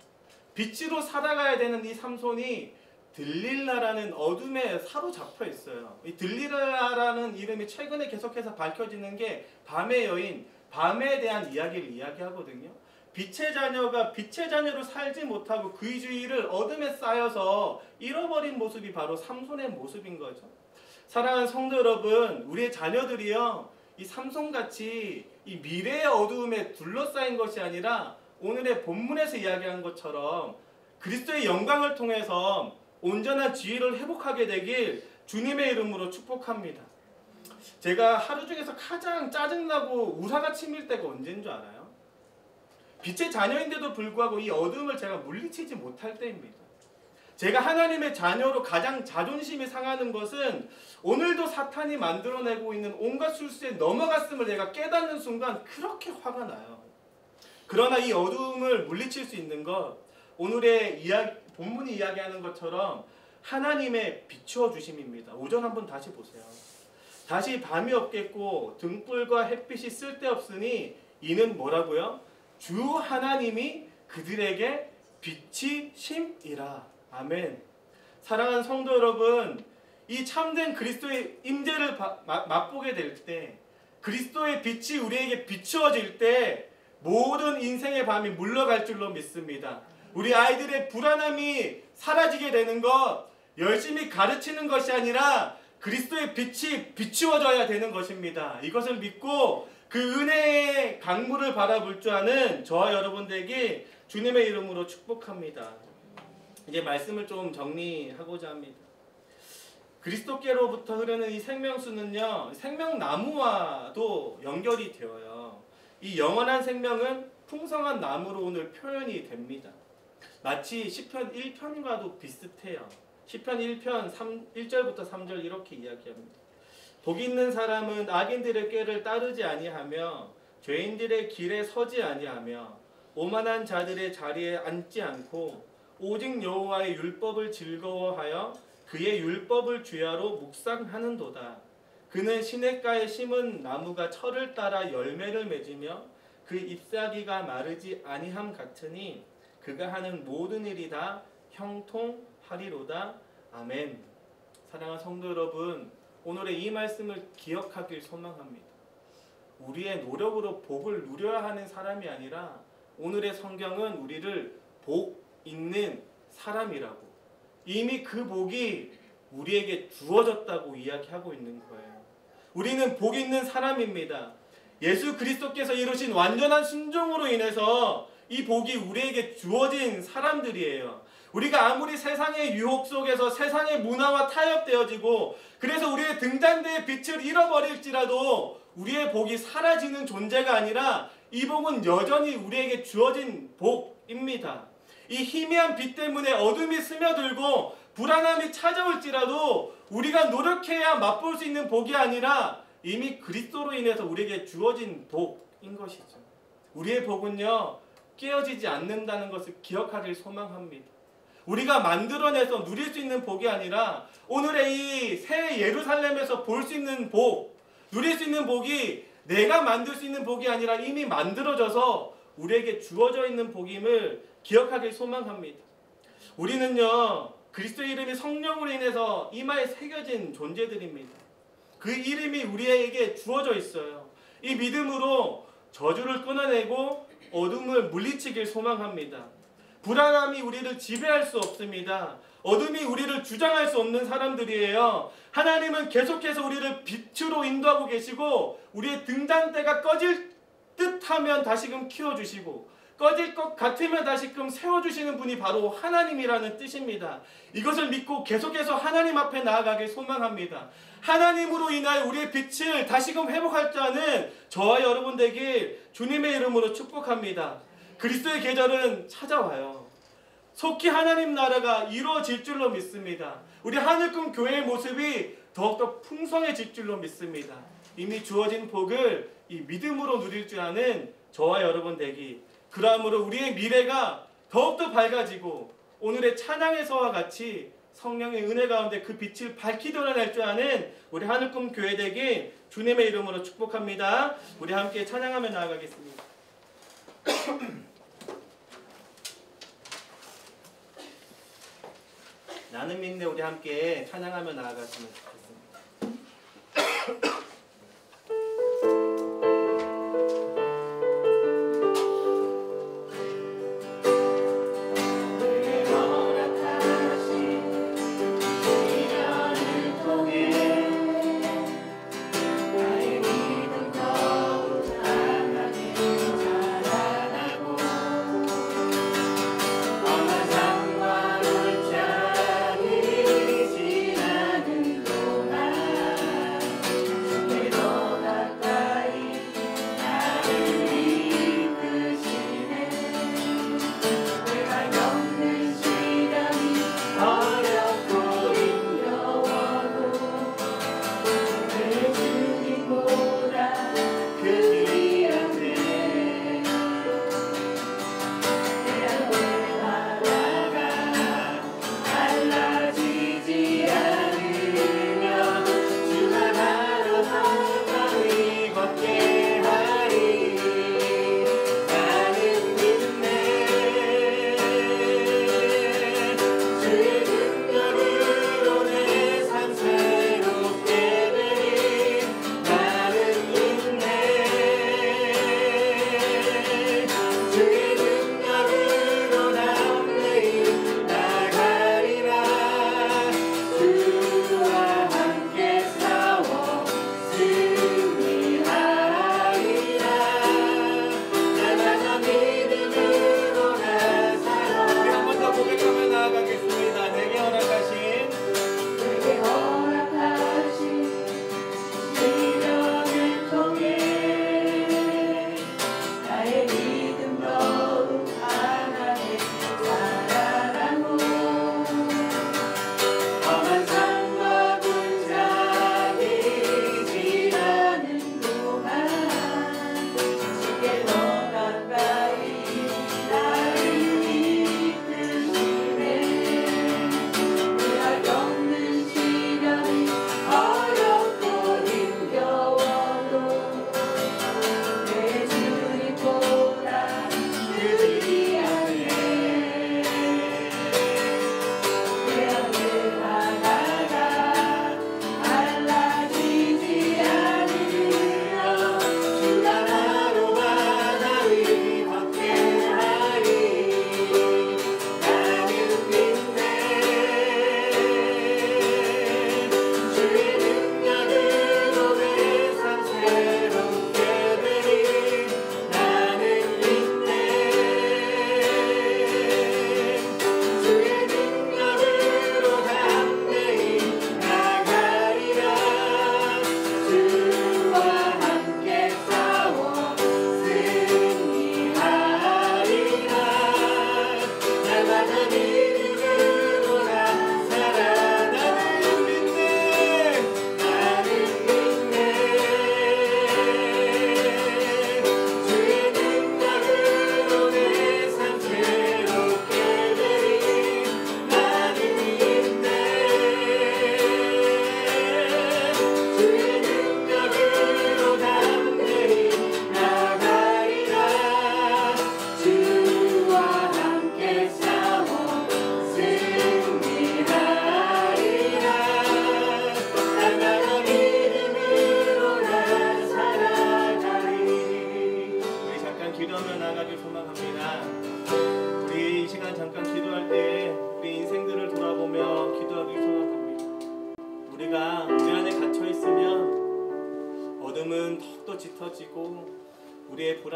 빛으로 살아가야 되는 이 삼손이 들릴라라는 어둠에 사로잡혀 있어요. 이 들릴라라는 이름이 최근에 계속해서 밝혀지는 게 밤의 여인, 밤에 대한 이야기를 이야기하거든요. 빛의 자녀가 빛의 자녀로 살지 못하고 그의 주의를 어둠에 쌓여서 잃어버린 모습이 바로 삼손의 모습인 거죠. 사랑하는 성도 여러분, 우리의 자녀들이요, 이 삼손같이 이 미래의 어두움에 둘러싸인 것이 아니라 오늘의 본문에서 이야기한 것처럼 그리스도의 영광을 통해서 온전한 지혜를 회복하게 되길 주님의 이름으로 축복합니다. 제가 하루 중에서 가장 짜증나고 우사가 치밀 때가 언제인 줄 알아요? 빛의 자녀인데도 불구하고 이 어둠을 제가 물리치지 못할 때입니다. 제가 하나님의 자녀로 가장 자존심이 상하는 것은 오늘도 사탄이 만들어내고 있는 온갖 술수에 넘어갔음을 내가 깨닫는 순간 그렇게 화가 나요. 그러나 이 어두움을 물리칠 수 있는 것, 오늘의 본문이 이야기하는 것처럼 하나님의 비추어 주심입니다. 5절 한번 다시 보세요. 다시 밤이 없겠고 등불과 햇빛이 쓸데없으니 이는 뭐라고요? 주 하나님이 그들에게 빛이 심이라. 아멘. 사랑하는 성도 여러분, 이 참된 그리스도의 임재를 맛보게 될 때, 그리스도의 빛이 우리에게 비추어질 때 모든 인생의 밤이 물러갈 줄로 믿습니다. 우리 아이들의 불안함이 사라지게 되는 것, 열심히 가르치는 것이 아니라 그리스도의 빛이 비추어져야 되는 것입니다. 이것을 믿고 그 은혜의 강물을 바라볼 줄 아는 저와 여러분들에게 주님의 이름으로 축복합니다. 이제 말씀을 좀 정리하고자 합니다. 그리스도께로부터 흐르는 이 생명수는요, 생명나무와도 연결이 되어요. 이 영원한 생명은 풍성한 나무로 오늘 표현이 됩니다. 마치 시편 1편과도 비슷해요. 시편 1편 1절부터 3절 이렇게 이야기합니다. 복 있는 사람은 악인들의 꾀를 따르지 아니하며 죄인들의 길에 서지 아니하며 오만한 자들의 자리에 앉지 않고 오직 여호와의 율법을 즐거워하여 그의 율법을 주야로 묵상하는도다. 그는 시냇가에 심은 나무가 철을 따라 열매를 맺으며 그 잎사귀가 마르지 아니함 같으니 그가 하는 모든 일이 다 형통하리로다. 아멘. 사랑하는 성도 여러분, 오늘의 이 말씀을 기억하길 소망합니다. 우리의 노력으로 복을 누려야 하는 사람이 아니라 오늘의 성경은 우리를 복 있는 사람이라고, 이미 그 복이 우리에게 주어졌다고 이야기하고 있는 거예요. 우리는 복 있는 사람입니다. 예수 그리스도께서 이루신 완전한 순종으로 인해서 이 복이 우리에게 주어진 사람들이에요. 우리가 아무리 세상의 유혹 속에서 세상의 문화와 타협되어지고 그래서 우리의 등잔대의 빛을 잃어버릴지라도 우리의 복이 사라지는 존재가 아니라 이 복은 여전히 우리에게 주어진 복입니다. 이 희미한 빛 때문에 어둠이 스며들고 불안함이 찾아올지라도 우리가 노력해야 맛볼 수 있는 복이 아니라 이미 그리스도로 인해서 우리에게 주어진 복인 것이죠. 우리의 복은요, 깨어지지 않는다는 것을 기억하길 소망합니다. 우리가 만들어내서 누릴 수 있는 복이 아니라 오늘의 이 새 예루살렘에서 볼 수 있는 복, 누릴 수 있는 복이 내가 만들 수 있는 복이 아니라 이미 만들어져서 우리에게 주어져 있는 복임을 기억하길 소망합니다. 우리는요, 그리스도의 이름이 성령으로 인해서 이마에 새겨진 존재들입니다. 그 이름이 우리에게 주어져 있어요. 이 믿음으로 저주를 끊어내고 어둠을 물리치길 소망합니다. 불안함이 우리를 지배할 수 없습니다. 어둠이 우리를 주장할 수 없는 사람들이에요. 하나님은 계속해서 우리를 빛으로 인도하고 계시고 우리의 등잔대가 꺼질 듯하면 다시금 키워주시고 꺼질 것 같으면 다시금 세워주시는 분이 바로 하나님이라는 뜻입니다. 이것을 믿고 계속해서 하나님 앞에 나아가길 소망합니다. 하나님으로 인하여 우리의 빛을 다시금 회복할 줄 아는 저와 여러분들에게 주님의 이름으로 축복합니다. 그리스도의 계절은 찾아와요. 속히 하나님 나라가 이루어질 줄로 믿습니다. 우리 하늘꿈 교회의 모습이 더욱더 풍성해질 줄로 믿습니다. 이미 주어진 복을 이 믿음으로 누릴 줄 아는 저와 여러분 되기, 그러므로 우리의 미래가 더욱더 밝아지고 오늘의 찬양에서와 같이 성령의 은혜 가운데 그 빛을 밝히 드러낼 줄 아는 우리 하늘꿈 교회 되기 주님의 이름으로 축복합니다. 우리 함께 찬양하며 나아가겠습니다. 나는 믿네. 우리 함께 찬양하며 나아갔으면 좋겠습니다.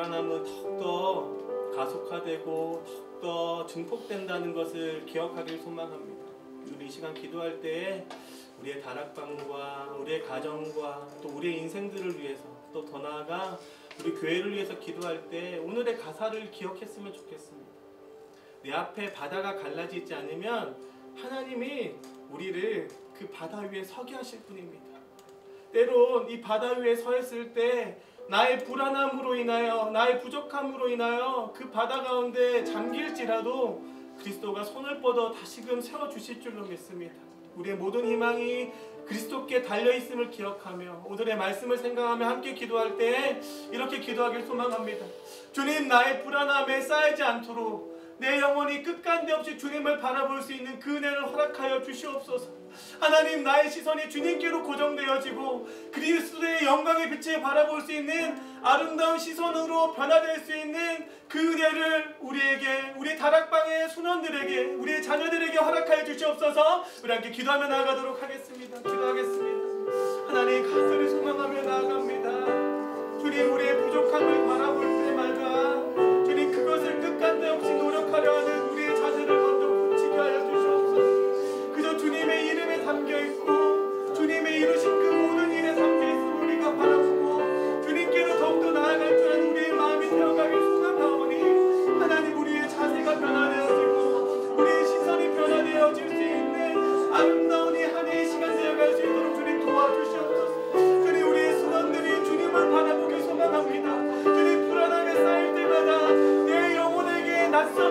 불안함은 더욱더 가속화되고 더욱더 증폭된다는 것을 기억하길 소망합니다. 우리 이 시간 기도할 때에 우리의 다락방과 우리의 가정과 또 우리의 인생들을 위해서 또 더 나아가 우리 교회를 위해서 기도할 때 오늘의 가사를 기억했으면 좋겠습니다. 내 앞에 바다가 갈라지지 않으면 하나님이 우리를 그 바다 위에 서게 하실 분입니다. 때론 이 바다 위에 서 있을 때 나의 불안함으로 인하여 나의 부족함으로 인하여 그 바다 가운데 잠길지라도 그리스도가 손을 뻗어 다시금 세워주실 줄로 믿습니다. 우리의 모든 희망이 그리스도께 달려있음을 기억하며 오늘의 말씀을 생각하며 함께 기도할 때 이렇게 기도하길 소망합니다. 주님, 나의 불안함에 쌓이지 않도록 내 영혼이 끝간데 없이 주님을 바라볼 수 있는 그 은혜를 허락하여 주시옵소서. 하나님, 나의 시선이 주님께로 고정되어지고 그리스도의 영광의 빛을 바라볼 수 있는 아름다운 시선으로 변화될 수 있는 그 은혜를 우리에게, 우리 다락방의 순원들에게, 우리의 자녀들에게 허락하여 주시옵소서. 우리 함께 기도하며 나아가도록 하겠습니다. 기도하겠습니다. 하나님, 간절히 소망하며 나아갑니다. 주님, 우리의 부족함을 바라볼 때마다 주님, 그것을 끝간데 없이 노력하려 하는 우리의 자세를 먼저 고치게 하여 주시옵소서. 그저 주님의 이름에 담겨있고 주님의 이루신 그 모든 일에 담겨있음을 우리가 바라보고 주님께로 더욱더 나아갈 줄 아는 우리의 마음이 되어가길 소망하오니 하나님, 우리의 자세가 변화되어지고 우리의 시선이 변화되어질 수 있는 아름다운 이 한 해의 시간 되어갈 수 있도록 주님 도와주시옵소서. 주님, 우리의 순원들이 주님을 바라보길 소망합니다. 주님, 불안함에 쌓일 때마다 내 영혼에게 낯선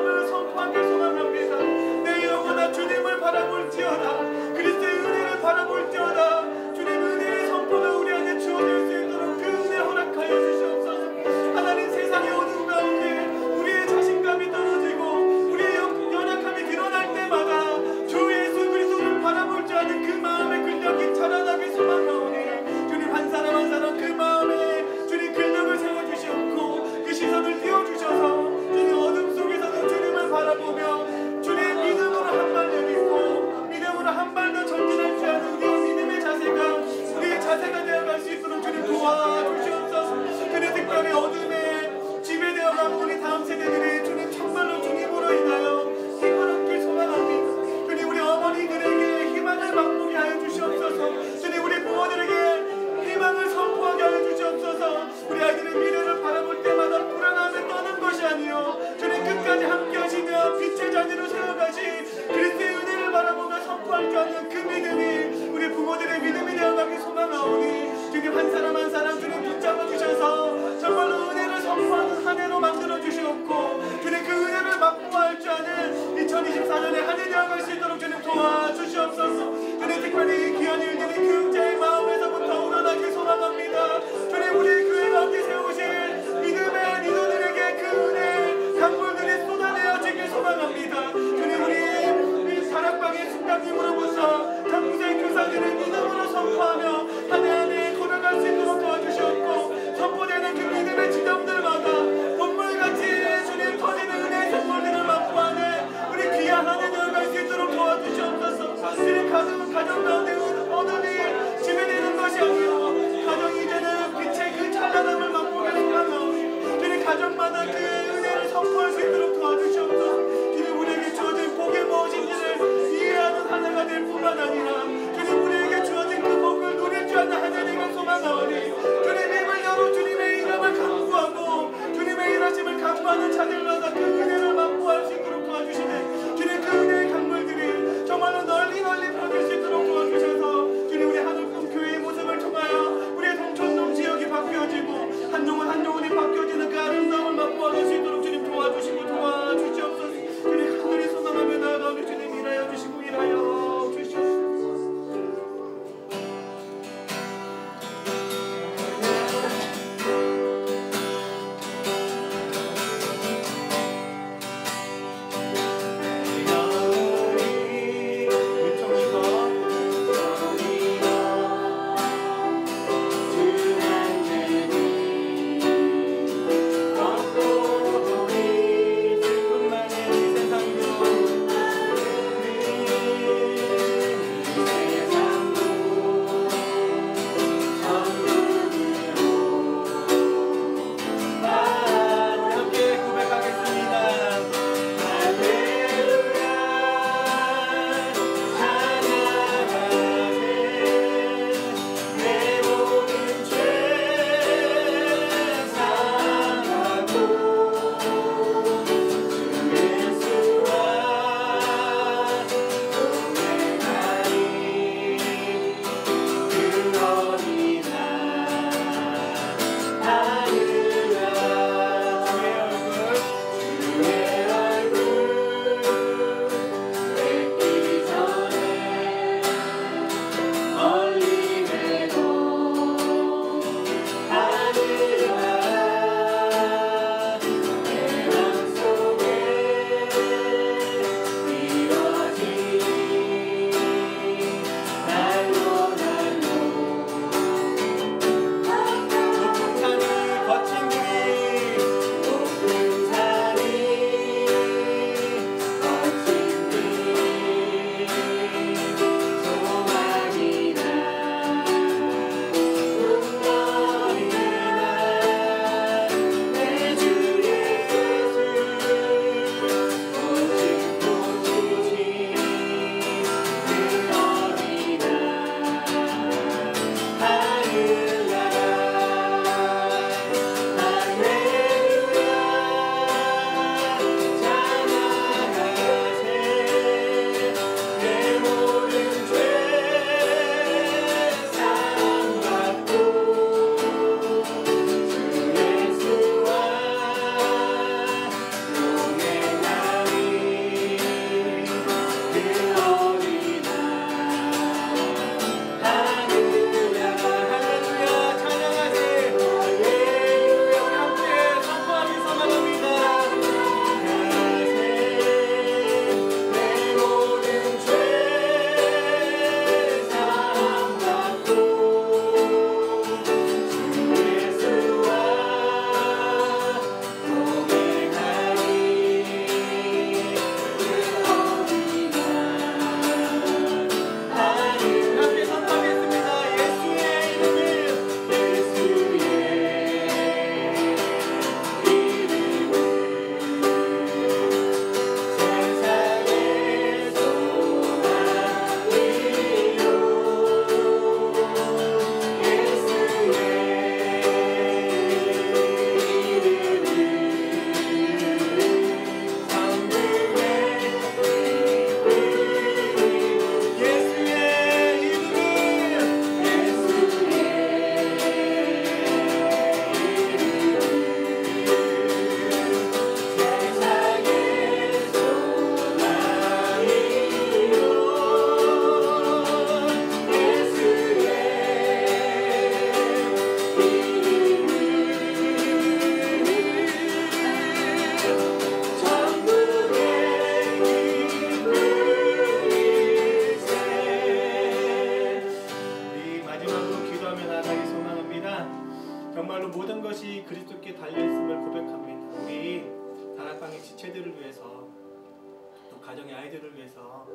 가정의 아이들을 위해서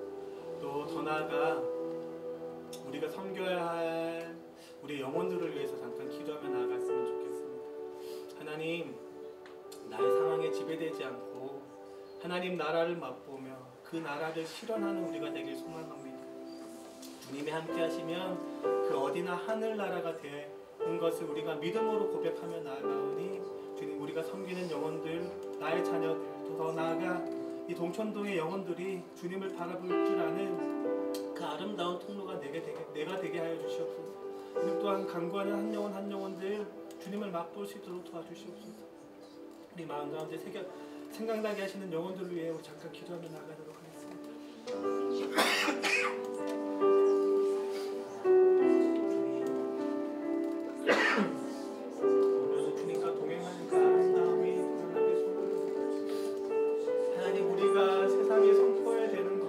또 더 나아가 우리가 섬겨야 할 우리 영혼들을 위해서 잠깐 기도하며 나아갔으면 좋겠습니다. 하나님, 나의 상황에 지배되지 않고 하나님 나라를 맛보며 그 나라를 실현하는 우리가 되길 소망합니다. 주님이 함께 하시면 그 어디나 하늘나라가 되는 것을 우리가 믿음으로 고백하며 나아가오니 주님, 우리가 섬기는 영혼들, 나의 자녀들, 또 더 나아가 이 동천동의 영혼들이 주님을 바라볼 줄 아는 그 아름다운 통로가 내가 되게 하여 주시옵소서. 주님 또한 간구하는 한 영혼 한 영혼들 주님을 맛볼 수 있도록 도와주시옵소서. 우리 마음 가운데 생각나게 하시는 영혼들을 위해 우리 잠깐 기도하며 나가도록 하겠습니다. 오늘도 주님과 동행하는 그 아름다움이 드러나게 소망합니다. 하나님, 우리가 세상에 선포해야 되는 것,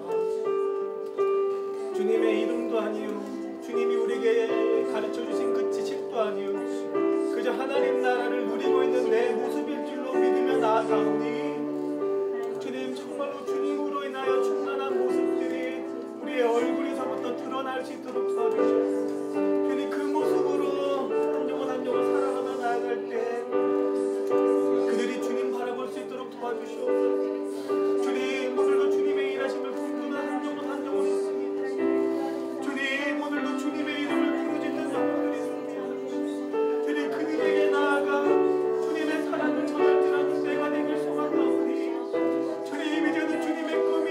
주님의 이름도 아니요, 주님이 우리에게 가르쳐주신 그 지식도 아니요, 그저 하나님 나라를 누리고 있는 내 모습일 줄로 믿으며 나아가오니 주님, 정말로 주님으로 인하여 충만한 모습들이 우리의 얼굴에서부터 드러날 수 있도록 도와주시옵소서. 주님, 그 모습으로 한 영혼 한 영혼 살아가며 나아갈 때 그들이 주님 바라볼 수 있도록 도와주시옵소서. 주님, 오늘도 주님의 일하심을 꿈꾸는 한 영혼 한 영혼이 있습니다. 주님, 오늘도 주님의 이름을 부르짖는 영혼들이 있습니다. 주님, 그들에게 나아가 주님의 사랑을 전할 줄 아는 때가 되길 소망하오니 주님, 이제는 주님의 꿈이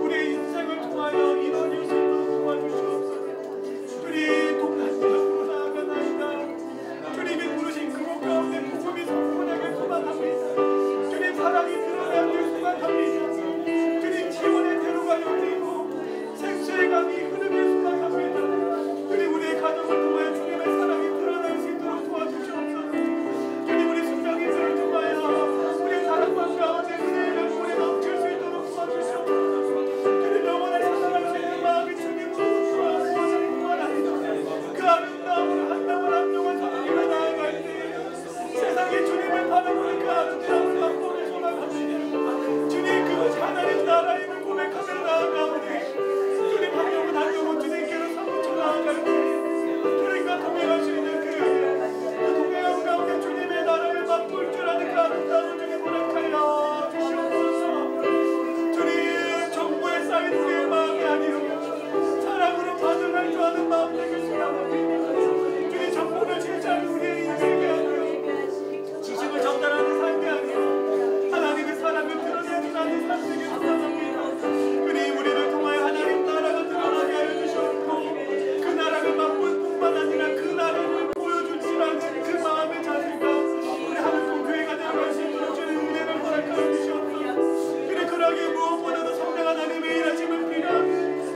우리의 인생을 통하여 이루어질 수 있도록 도와주시옵소서. 주님, 독단적으로 나아가나이다. 주님이 부르신 그곳 가운데 복음이 선포되길 소망합니다. 주님, 사랑이 드러나길 소망합니다. 주님, 지원의 대로가 열리고 생수의 강이 흐르길 소망합니다. 주님, 우리의 가정을 통하여 주님의 사랑이 드러날 수 있도록 도와주시옵소서. 주님, 우리 순정인들을 통하여 우리의 사랑과 가운데 은혜의 물이 넘칠 수 있도록 도와주시옵소서. 주님, 영원을 사랑할 수 있는 마음이 주님으로부터 구원합니다. 그 아름다움을 한 영혼 한 영혼 사랑으로 나아갈 때 세상에 주님을 바라보는 그 아름다움을 맛보길 소망합니다. 주님, 그것이 하나님 나라임을 고백하며 나아가오니 주님, 한 영혼 한 영혼 주님께로 삼쳐 나아갈 때 주님과 동행할 수 있는 그 동행함 가운데 주님의 나라를 맛볼 줄 아는 그 아름다움을 주님 허락하여 주시옵소서. 주님, 정보에 쌓인 우리의 마음이 아니요 사랑으로 반응할 줄 아는 마음 되길 소망합니다. 주님, 정보를 제시하는 우리의 인생이 아니요 지식을 전달하는 삶이 아니요 하나님의 사랑을 드러내는 하는 삶 되길 소망합니다. 주님, 우리를 통하여 하나님 나라가 드러나게 하여 주시옵고 그 나라를 맛볼 뿐만 아니라 그 나라를 보여줄 줄 아는 그 마음의 자세가 우리 하늘국 교회가 되어갈 수 있도록 주님 은혜를 허락하여 주시옵소서. 주님, 그러기에 무엇보다도 성령 하나님의 일하심을 필요한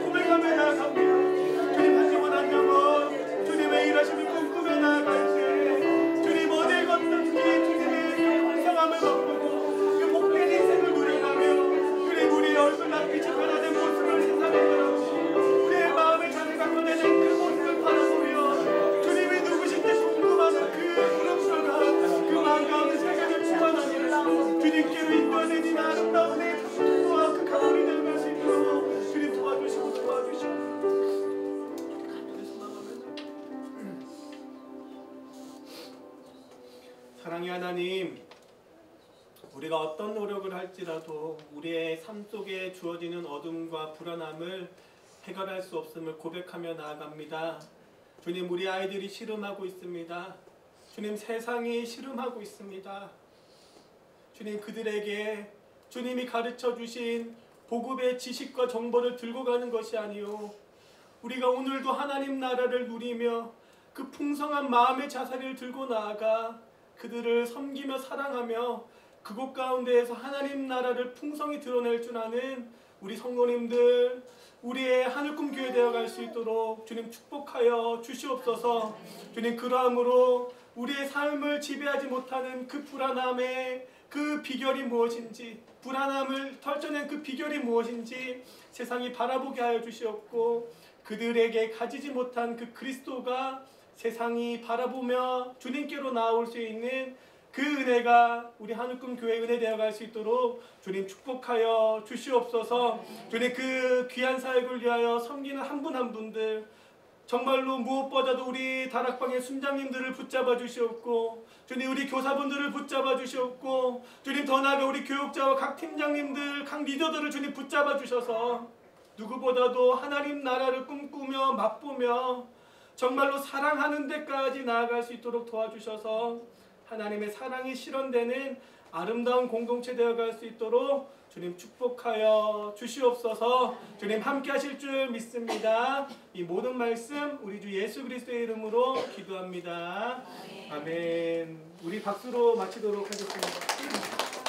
고백하며 나아갑니다. 주님, 한 영혼 한 영혼 주님의 일하심을 꿈꾸며 나아갈 때 주님, 어딜 걷든지 주님의 풍성함을 맛보고 그 복된 인생을 누려가며 주님, 우리의 얼굴 낯빛이 변화된 모습을 세상에 바라보고 우리의 마음의 자세가 변해진 그 모습을 바라보며 주님이 누구신지 궁금하는 그 물음표가 그 마음 가운데 세상을 충만하니 주님께로 인도하는 아름다운 내 통로와 그 가문이 될 수 있도록 주님 도와주시고 도와주시고 사랑의 하나님, 우리가 어떤 노력을 할지라도 우리의 삶 속에 주어지는 어둠과 불안함을 해결할 수 없음을 고백하며 나아갑니다. 주님, 우리 아이들이 씨름하고 있습니다. 주님, 세상이 씨름하고 있습니다. 주님, 그들에게 주님이 가르쳐 주신 복음의 지식과 정보를 들고 가는 것이 아니요 우리가 오늘도 하나님 나라를 누리며 그 풍성한 마음의 자세를 들고 나아가 그들을 섬기며 사랑하며 그곳 가운데에서 하나님 나라를 풍성히 드러낼 줄 아는 우리 성도님들, 우리의 하늘꿈 교회 되어갈 수 있도록 주님 축복하여 주시옵소서. 주님, 그러함으로 우리의 삶을 지배하지 못하는 그 불안함의 그 비결이 무엇인지, 불안함을 털쳐낸 그 비결이 무엇인지 세상이 바라보게 하여 주시옵고 그들에게 가지지 못한 그 그리스도가 세상이 바라보며 주님께로 나올 수 있는 그 은혜가 우리 한우금 교회 은혜 되어갈 수 있도록 주님 축복하여 주시옵소서. 주님 그 귀한 사역을 위하여 섬기는 한 분 한 분들 정말로 무엇보다도 우리 다락방의 순장님들을 붙잡아 주시옵고 주님 우리 교사분들을 붙잡아 주시옵고 주님 더 나아가 우리 교육자와 각 팀장님들 각 리더들을 주님 붙잡아 주셔서 누구보다도 하나님 나라를 꿈꾸며 맛보며 정말로 사랑하는 데까지 나아갈 수 있도록 도와주셔서 하나님의 사랑이 실현되는 아름다운 공동체 되어갈 수 있도록 주님 축복하여 주시옵소서. 주님 함께 하실 줄 믿습니다. 이 모든 말씀 우리 주 예수 그리스도의 이름으로 기도합니다. 아멘. 우리 박수로 마치도록 하겠습니다.